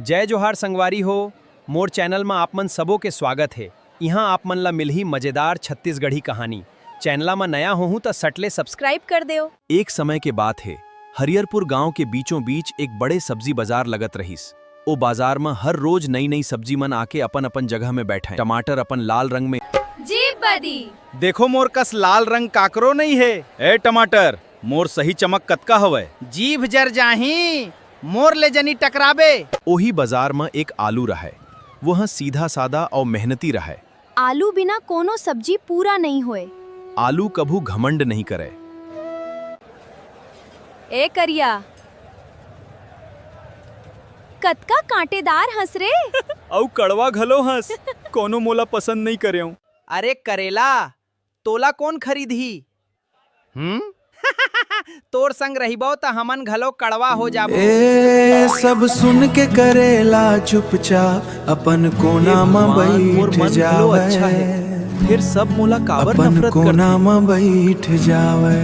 जय जोहार संगवारी हो। मोर चैनल में आप मन सबों के स्वागत है। यहाँ आप मन ला मिलही मजेदार छत्तीसगढ़ी कहानी। चैनला में नया हो तो सटले सब्सक्राइब कर दो। एक समय के बात है, हरियरपुर गांव के बीचों बीच एक बड़े सब्जी बाजार लगत रहीस। ओ बाजार में हर रोज नई नई सब्जी मन आके अपन अपन जगह में बैठे। टमाटर अपन लाल रंग में जी बदी। देखो मोर कस लाल रंग काकरो नहीं है। ए टमाटर, मोर सही चमक कतका हवय? जीभ जर जाही, मोर ले जनी टकराबे। ओही बाजार में एक आलू रहे। वह सीधा सादा और मेहनती रहे। आलू बिना कोनो सब्जी पूरा नहीं होए। आलू कभू घमंड नहीं करे। ए करिया, कतका कांटेदार हंस रे। औ कड़वा घलो हंस, कोनो मोला पसंद नहीं करे। अरे करेला, तोला कौन खरीदही? तोर संग रहिबो त हमन घलो कड़वा हो जाबो। ए सब सुन के करेला चुपचाप अपन कोना में बैठ जावे। अच्छा है, फिर सब मोला काबर अपन नफरत कोना में बैठ जावे।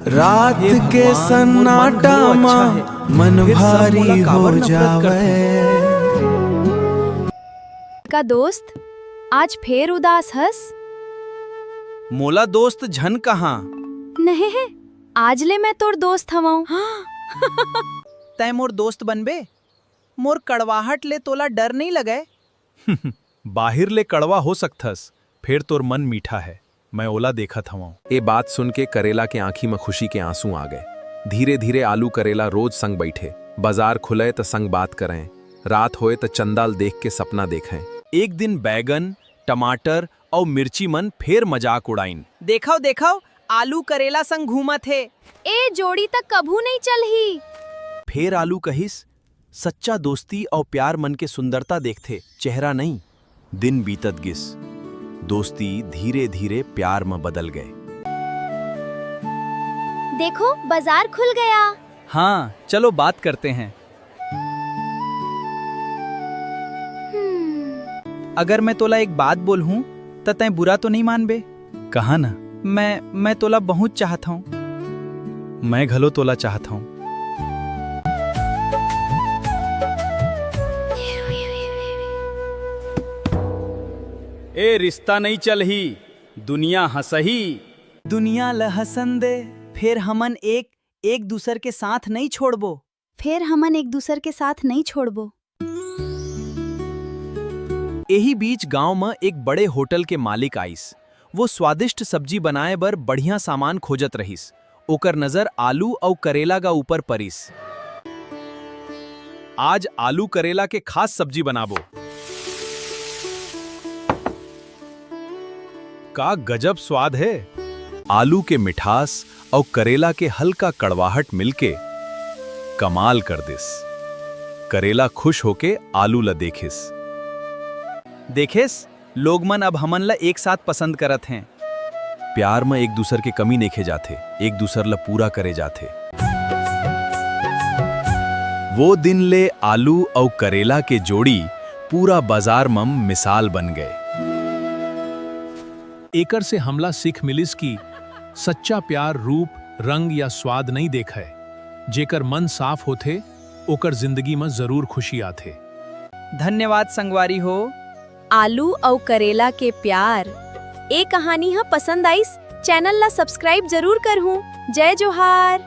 रात के सन्नाटा में मन भारी हो जावे। का दोस्त आज फेर उदास हंस। मोला दोस्त झन कहाँ। नहीं है, आज ले मैं तोर दोस्त हवाऊं। तै मोर दोस्त बनबे? मोर कड़वाहट ले तोला डर नहीं लगे? बाहिर ले कड़वा हो सकथस, फिर तोर मन मीठा है। मैं ओला देखत हूँ। ये बात सुन के करेला के आंखी में खुशी के आंसू आ गए। धीरे धीरे आलू करेला रोज संग बैठे। बाजार खुले तो संग बात करें, रात होए तो चंदाल देख के सपना देखें। एक दिन बैगन, टमाटर और मिर्ची मन फिर मजाक उड़ाइन। देखो देखो, आलू करेला संग घूमत है। ए जोड़ी तक कभू नहीं चलही। फिर आलू कहिस, सच्चा दोस्ती और प्यार मन के सुंदरता देखते, चेहरा नहीं। दिन बीतत गिस, दोस्ती धीरे धीरे प्यार में बदल गए। देखो बाजार खुल गया। हाँ, चलो बात करते हैं। अगर मैं तोला एक बात बोलूं तो तै बुरा तो नहीं मानबे? कहा ना, मैं तोला बहुत चाहता हूँ। मैं घलो तोला चाहता हूँ। ए रिश्ता नहीं चलही, दुनिया हंसही। दुनिया ल हसन दे, फिर हमन एक दूसर के साथ नहीं छोड़बो। फिर हमन एक दूसर के साथ नहीं छोड़बो। यही बीच गांव में एक बड़े होटल के मालिक आइस। वो स्वादिष्ट सब्जी बनाए बर बढ़िया सामान खोजत रहीस। ओकर नजर आलू और करेला का ऊपर परिस। आज आलू करेला के खास सब्जी बनाबो। का गजब स्वाद है। आलू के मिठास और करेला के हल्का कड़वाहट मिलके कमाल कर दिस। करेला खुश होके आलू ला देखिस। देखेस, लोग मन अब हमन ला एक साथ पसंद करत हैं। प्यार में एक दूसर के कमी देखे जाते, एक दूसर ला पूरा करे जाते। वो दिन ले आलू और करेला के जोड़ी पूरा बाजार में मिसाल बन गए। एकर से हमला सीख मिलिस कि सच्चा प्यार रूप, रंग या स्वाद नहीं देखा है। जेकर मन साफ होते, ओकर जिंदगी में जरूर खुशी आते। धन्यवाद संगवारी हो। आलू और करेला के प्यार ए कहानी हा पसंद आईस, चैनल ला सब्सक्राइब जरूर करहूं। जय जोहार।